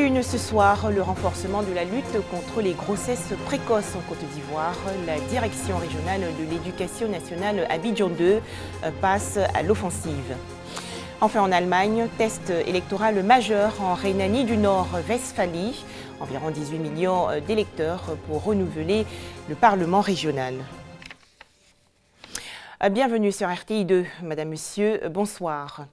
une ce soir, le renforcement de la lutte contre les grossesses précoces en Côte d'Ivoire. La direction régionale de l'éducation nationale Abidjan 2 passe à l'offensive. Enfin en Allemagne, test électoral majeur en Rhénanie du Nord-Westphalie. Environ 18 millions d'électeurs pour renouveler le Parlement régional. Bienvenue sur RTI 2. Madame, Monsieur, bonsoir.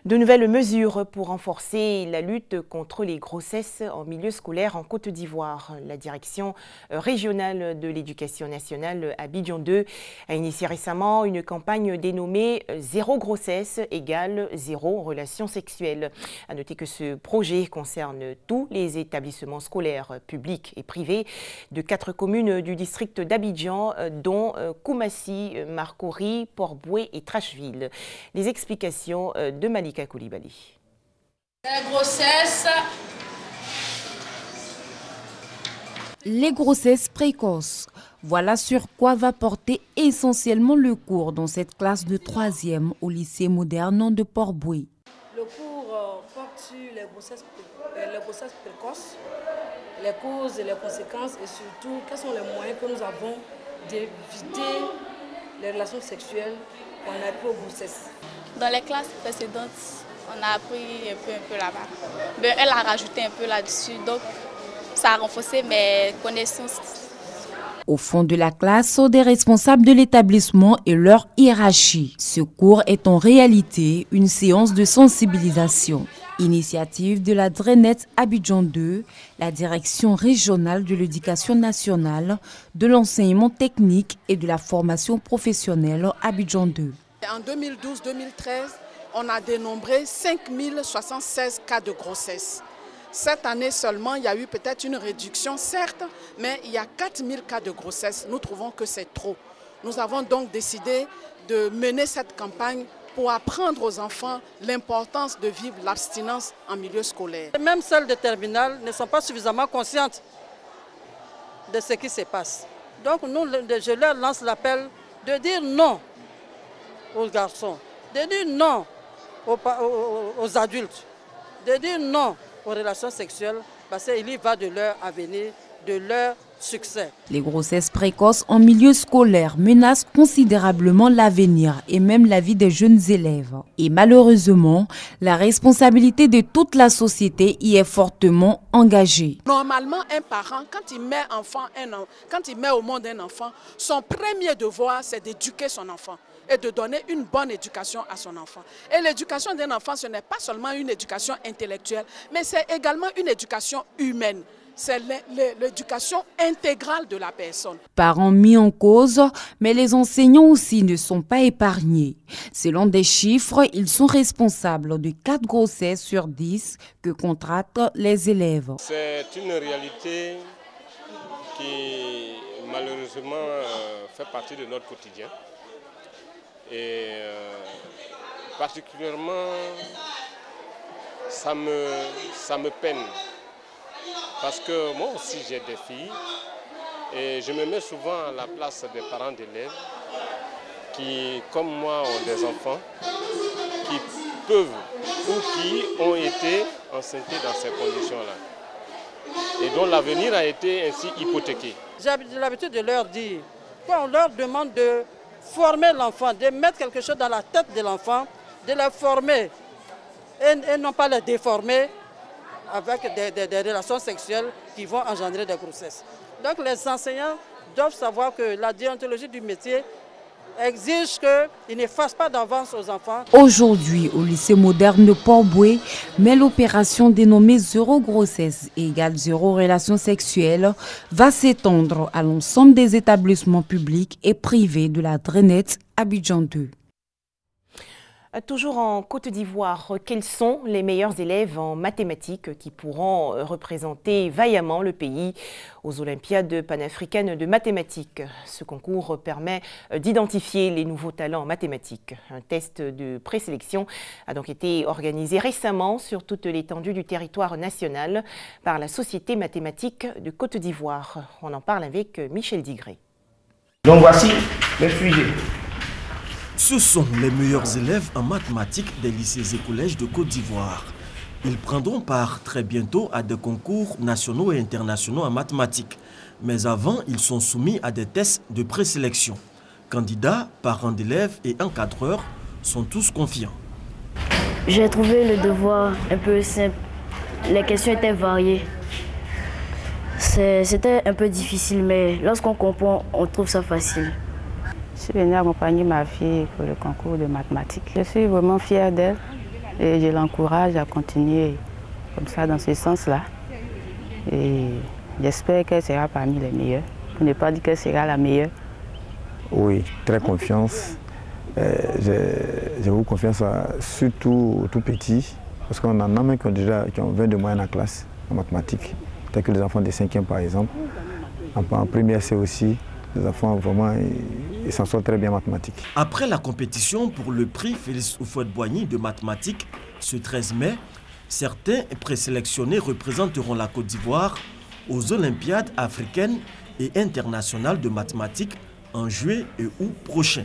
De nouvelles mesures pour renforcer la lutte contre les grossesses en milieu scolaire en Côte d'Ivoire. La direction régionale de l'éducation nationale Abidjan 2 a initié récemment une campagne dénommée « Zéro grossesse égale zéro relation sexuelle ». À noter que ce projet concerne tous les établissements scolaires publics et privés de 4 communes du district d'Abidjan, dont Koumassi, Marcory, Port-Boué et Trasheville. Les explications de Malika Koulibaly. Les grossesses précoces. Voilà sur quoi va porter essentiellement le cours dans cette classe de 3e au lycée moderne de Port-Boué. Le cours porte sur les grossesses précoces, les causes et les conséquences et surtout quels sont les moyens que nous avons d'éviter les relations sexuelles quand on arrive aux grossesses. Dans les classes précédentes, on a appris un peu là-bas. Mais elle a rajouté un peu là-dessus, donc ça a renforcé mes connaissances. Au fond de la classe sont des responsables de l'établissement et leur hiérarchie. Ce cours est en réalité une séance de sensibilisation. Initiative de la DRENET Abidjan 2, la direction régionale de l'éducation nationale, de l'enseignement technique et de la formation professionnelle Abidjan 2. En 2012-2013, on a dénombré 5076 cas de grossesse. Cette année seulement, il y a eu peut-être une réduction, certes, mais il y a 4000 cas de grossesse. Nous trouvons que c'est trop. Nous avons donc décidé de mener cette campagne pour apprendre aux enfants l'importance de vivre l'abstinence en milieu scolaire. Même celles de terminale ne sont pas suffisamment conscientes de ce qui se passe. Donc je leur lance l'appel de dire non aux garçons, de dire non aux adultes, de dire non aux relations sexuelles parce qu'il y va de leur avenir, de leur succès. Les grossesses précoces en milieu scolaire menacent considérablement l'avenir et même la vie des jeunes élèves. Et malheureusement, la responsabilité de toute la société y est fortement engagée. Normalement, un parent, quand il met au monde un enfant, son premier devoir, c'est d'éduquer son enfant et de donner une bonne éducation à son enfant. Et l'éducation d'un enfant, ce n'est pas seulement une éducation intellectuelle, mais c'est également une éducation humaine. C'est l'éducation intégrale de la personne. Parents mis en cause, mais les enseignants aussi ne sont pas épargnés. Selon des chiffres, ils sont responsables de 4 grossesses sur 10 que contractent les élèves. C'est une réalité qui malheureusement fait partie de notre quotidien. Et particulièrement, ça me peine. Parce que moi aussi j'ai des filles et je me mets souvent à la place des parents d'élèves qui, comme moi, ont des enfants qui peuvent ou qui ont été enceintés dans ces conditions-là et dont l'avenir a été ainsi hypothéqué. J'ai l'habitude de leur dire, quand on leur demande de former l'enfant, de mettre quelque chose dans la tête de l'enfant, de le former et non pas le déformer avec des relations sexuelles qui vont engendrer des grossesses. Donc les enseignants doivent savoir que la déontologie du métier exige qu'ils ne fassent pas d'avance aux enfants. Aujourd'hui, au lycée moderne de Port-Boué, mais l'opération dénommée Zéro grossesse égale zéro relation sexuelle va s'étendre à l'ensemble des établissements publics et privés de la DRENET Abidjan 2. Toujours en Côte d'Ivoire, quels sont les meilleurs élèves en mathématiques qui pourront représenter vaillamment le pays aux Olympiades panafricaines de mathématiques? Ce concours permet d'identifier les nouveaux talents en mathématiques. Un test de présélection a donc été organisé récemment sur toute l'étendue du territoire national par la Société mathématique de Côte d'Ivoire. On en parle avec Michel Digré. Donc voici le sujet. Ce sont les meilleurs élèves en mathématiques des lycées et collèges de Côte d'Ivoire. Ils prendront part très bientôt à des concours nationaux et internationaux en mathématiques. Mais avant, ils sont soumis à des tests de présélection. Candidats, parents d'élèves et encadreurs sont tous confiants. J'ai trouvé le devoir un peu simple. Les questions étaient variées. C'était un peu difficile, mais lorsqu'on comprend, on trouve ça facile. Je suis venue accompagner ma fille pour le concours de mathématiques. Je suis vraiment fière d'elle et je l'encourage à continuer comme ça dans ce sens-là. Et j'espère qu'elle sera parmi les meilleures, pour ne pas dire qu'elle sera la meilleure. Oui, très confiance. J'ai beaucoup confiance, surtout aux tout petits, parce qu'on en a même qui ont 20 de moyenne en classe, en mathématiques, tels que les enfants de 5e par exemple. En première, c'est aussi, les enfants vraiment, ils s'en sortent très bien en mathématiques. Après la compétition pour le prix Félix Houphouët-Boigny de mathématiques, ce 13 mai, certains présélectionnés représenteront la Côte d'Ivoire aux Olympiades africaines et internationales de mathématiques en juillet et août prochain.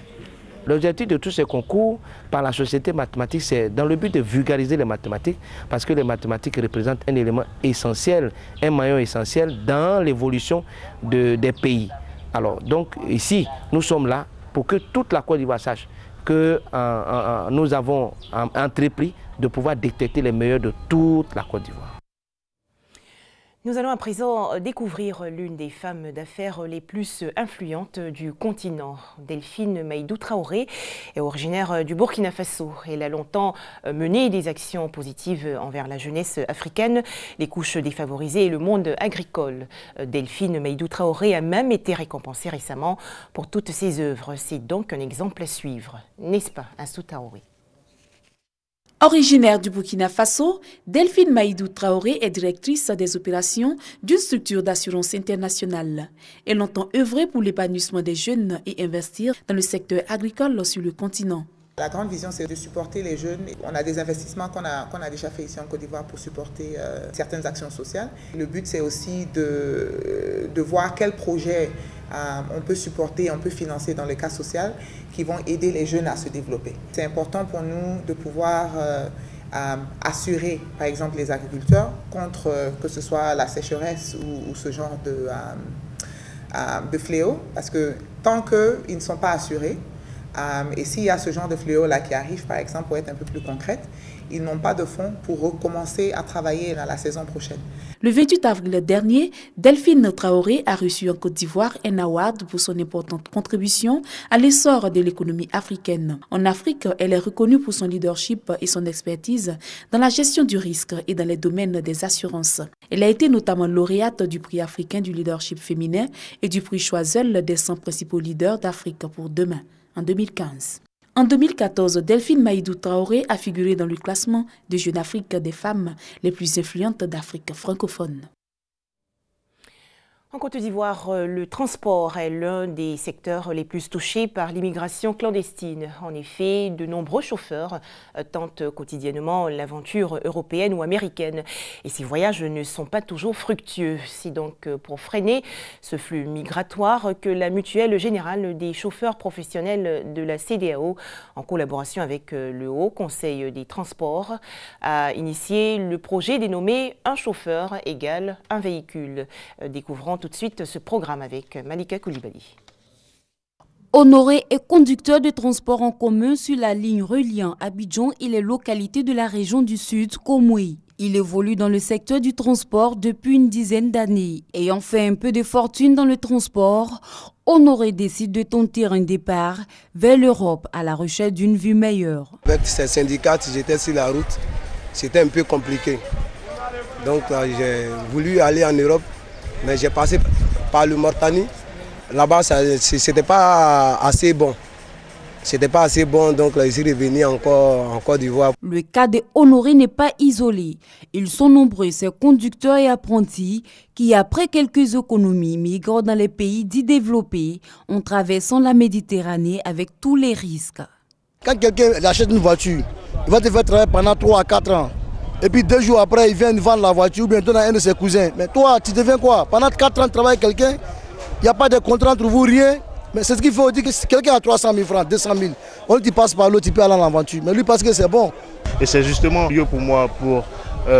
L'objectif de tous ces concours par la société mathématique, c'est dans le but de vulgariser les mathématiques, parce que les mathématiques représentent un élément essentiel, un maillon essentiel dans l'évolution des pays. Alors, donc ici, nous sommes là pour que toute la Côte d'Ivoire sache que nous avons entrepris de pouvoir détecter les meilleurs de toute la Côte d'Ivoire. Nous allons à présent découvrir l'une des femmes d'affaires les plus influentes du continent. Delphine Maïdou Traoré est originaire du Burkina Faso. Elle a longtemps mené des actions positives envers la jeunesse africaine, les couches défavorisées et le monde agricole. Delphine Maïdou Traoré a même été récompensée récemment pour toutes ses œuvres. C'est donc un exemple à suivre, n'est-ce pas, Assou Traoré? Originaire du Burkina Faso, Delphine Maïdou Traoré est directrice des opérations d'une structure d'assurance internationale. Elle entend œuvrer pour l'épanouissement des jeunes et investir dans le secteur agricole sur le continent. La grande vision, c'est de supporter les jeunes. On a des investissements qu'on a déjà fait ici en Côte d'Ivoire pour supporter certaines actions sociales. Le but, c'est aussi de voir quels projets on peut supporter, on peut financer dans le cas social qui vont aider les jeunes à se développer. C'est important pour nous de pouvoir assurer, par exemple, les agriculteurs contre que ce soit la sécheresse ou ce genre de fléau, parce que tant qu'ils ne sont pas assurés, et s'il y a ce genre de fléau-là qui arrive, par exemple, pour être un peu plus concrète, ils n'ont pas de fonds pour recommencer à travailler dans la saison prochaine. Le 28 avril dernier, Delphine Traoré a reçu en Côte d'Ivoire un award pour son importante contribution à l'essor de l'économie africaine. En Afrique, elle est reconnue pour son leadership et son expertise dans la gestion du risque et dans les domaines des assurances. Elle a été notamment lauréate du prix africain du leadership féminin et du prix Choiseul des 100 principaux leaders d'Afrique pour demain, en 2015. En 2014, Delphine Maïdou Traoré a figuré dans le classement de Jeune Afrique des femmes les plus influentes d'Afrique francophone. En Côte d'Ivoire, le transport est l'un des secteurs les plus touchés par l'immigration clandestine. En effet, de nombreux chauffeurs tentent quotidiennement l'aventure européenne ou américaine. Et ces voyages ne sont pas toujours fructueux. C'est donc pour freiner ce flux migratoire que la Mutuelle Générale des chauffeurs professionnels de la CEDEAO, en collaboration avec le Haut Conseil des transports, a initié le projet dénommé « Un chauffeur égale un véhicule ». Découvrons tout de suite ce programme avec Malika Koulibaly. Honoré est conducteur de transport en commun sur la ligne reliant Abidjan et les localités de la région du Sud, Komoué. Il évolue dans le secteur du transport depuis une dizaine d'années. Ayant fait un peu de fortune dans le transport, Honoré décide de tenter un départ vers l'Europe à la recherche d'une vie meilleure. Avec ces syndicats, j'étais sur la route, c'était un peu compliqué. Donc j'ai voulu aller en Europe. Mais j'ai passé par le Mauritanie. Là-bas, ce n'était pas assez bon. C'était pas assez bon, donc là, je suis revenu encore en Côte d'Ivoire. Le cas de Honoré n'est pas isolé. Ils sont nombreux, ces conducteurs et apprentis, qui, après quelques économies, migrent dans les pays dits développés en traversant la Méditerranée avec tous les risques. Quand quelqu'un achète une voiture, il va te faire travailler pendant 3 à 4 ans. Et puis 2 jours après, il vient vendre la voiture ou bien donner à un de ses cousins. Mais toi, tu deviens quoi? Pendant 4 ans, tu travailles avec quelqu'un, il n'y a pas de contrat entre vous, rien. Mais c'est ce qu'il faut dire que si quelqu'un a 300 000 francs, 200 000, on dit passe par l'autre, tu peux aller à l'aventure. Mais lui, parce que c'est bon. Et c'est justement mieux pour moi pour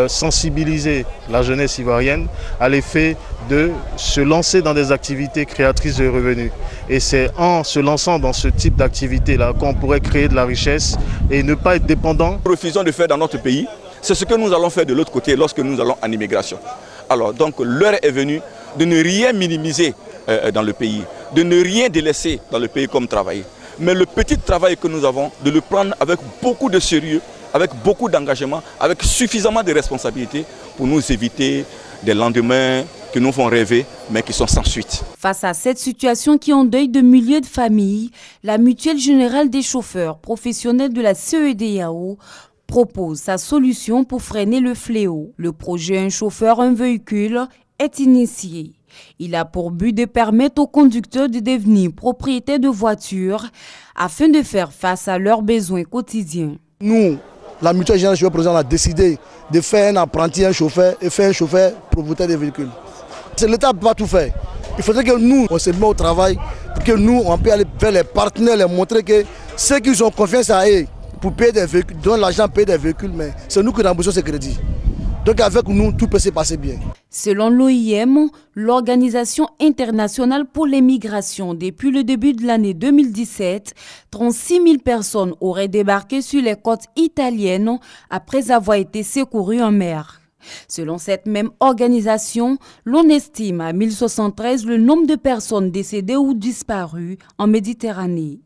sensibiliser la jeunesse ivoirienne à l'effet de se lancer dans des activités créatrices de revenus. Et c'est en se lançant dans ce type d'activité-là qu'on pourrait créer de la richesse et ne pas être dépendant. Nous refusons de faire dans notre pays, c'est ce que nous allons faire de l'autre côté lorsque nous allons en immigration. Alors donc l'heure est venue de ne rien minimiser dans le pays, de ne rien délaisser dans le pays comme travail. Mais le petit travail que nous avons, de le prendre avec beaucoup de sérieux, avec beaucoup d'engagement, avec suffisamment de responsabilités pour nous éviter des lendemains qui nous font rêver, mais qui sont sans suite. Face à cette situation qui endeuille de milliers de familles, la Mutuelle Générale des Chauffeurs Professionnels de la CEDEAO propose sa solution pour freiner le fléau. Le projet Un chauffeur, un véhicule est initié. Il a pour but de permettre aux conducteurs de devenir propriétaires de voitures afin de faire face à leurs besoins quotidiens. Nous, la Mutuelle Générale des Chauffeurs Professionnels, a décidé de faire un apprenti, un chauffeur, et faire un chauffeur propriétaire des véhicules. L'État ne peut pas tout faire. Il faudrait que nous, on se mette au travail, pour que nous, on puisse aller vers les partenaires, leur montrer que ceux qui ont confiance à eux pour payer des véhicules, donnent l'argent pour payer des véhicules, mais c'est nous qui remboursons ces crédits. Donc avec nous, tout peut se passer bien. Selon l'OIM, l'Organisation internationale pour les migrations, depuis le début de l'année 2017, 36 000 personnes auraient débarqué sur les côtes italiennes après avoir été secourues en mer. Selon cette même organisation, l'on estime à 1073 le nombre de personnes décédées ou disparues en Méditerranée.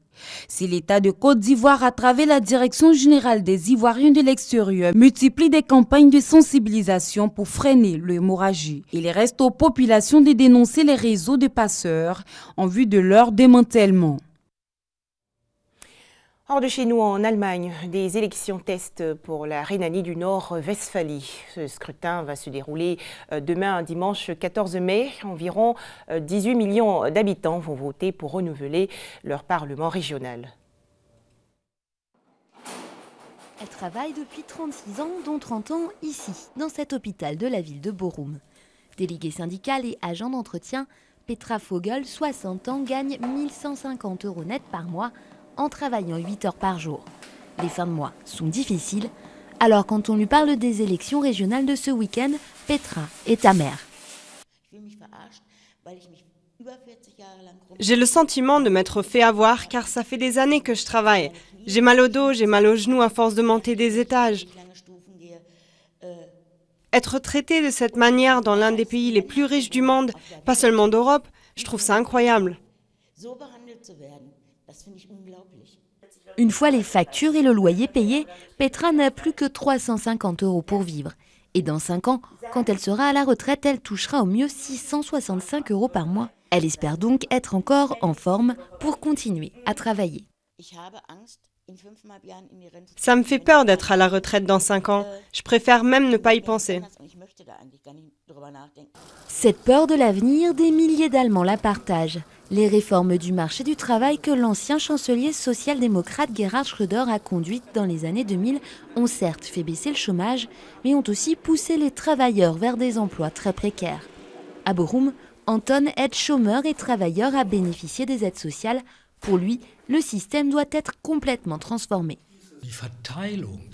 Si l'État de Côte d'Ivoire, à travers la Direction générale des Ivoiriens de l'extérieur, multiplie des campagnes de sensibilisation pour freiner l'hémorragie, il reste aux populations de dénoncer les réseaux de passeurs en vue de leur démantèlement. Hors de chez nous, en Allemagne, des élections test pour la Rhénanie du Nord-Westphalie. Ce scrutin va se dérouler demain, dimanche 14 mai. Environ 18 millions d'habitants vont voter pour renouveler leur parlement régional. Elle travaille depuis 36 ans, dont 30 ans ici, dans cet hôpital de la ville de Bochum. Déléguée syndicale et agent d'entretien, Petra Vogel, 60 ans, gagne 1 150 € net par mois en travaillant 8 heures par jour. Les fins de mois sont difficiles, alors quand on lui parle des élections régionales de ce week-end, Petra est amère. J'ai le sentiment de m'être fait avoir car ça fait des années que je travaille. J'ai mal au dos, j'ai mal aux genoux à force de monter des étages. Être traité de cette manière dans l'un des pays les plus riches du monde, pas seulement d'Europe, je trouve ça incroyable. Une fois les factures et le loyer payés, Petra n'a plus que 350 € pour vivre. Et dans 5 ans, quand elle sera à la retraite, elle touchera au mieux 665 € par mois. Elle espère donc être encore en forme pour continuer à travailler. Ça me fait peur d'être à la retraite dans 5 ans. Je préfère même ne pas y penser. Cette peur de l'avenir, des milliers d'Allemands la partagent. Les réformes du marché du travail que l'ancien chancelier social-démocrate Gerhard Schröder a conduites dans les années 2000 ont certes fait baisser le chômage, mais ont aussi poussé les travailleurs vers des emplois très précaires. À Bochum, Anton aide chômeurs et travailleurs à bénéficier des aides sociales. Pour lui, le système doit être complètement transformé.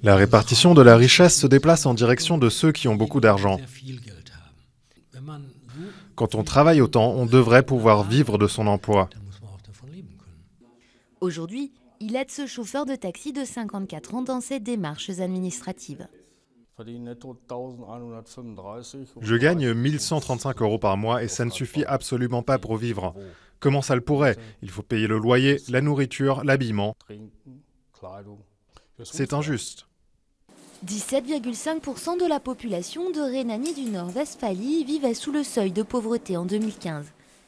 La répartition de la richesse se déplace en direction de ceux qui ont beaucoup d'argent. Quand on travaille autant, on devrait pouvoir vivre de son emploi. Aujourd'hui, il aide ce chauffeur de taxi de 54 ans dans ses démarches administratives. Je gagne 1 135 € par mois et ça ne suffit absolument pas pour vivre. Comment ça le pourrait? Il faut payer le loyer, la nourriture, l'habillement. C'est injuste. 17,5% de la population de Rhénanie du Nord-Westphalie vivait sous le seuil de pauvreté en 2015.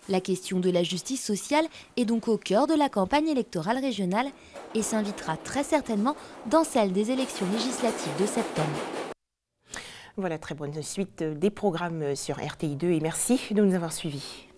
La question de la justice sociale est donc au cœur de la campagne électorale régionale et s'invitera très certainement dans celle des élections législatives de septembre. Voilà, très bonne suite des programmes sur RTI2 et merci de nous avoir suivis.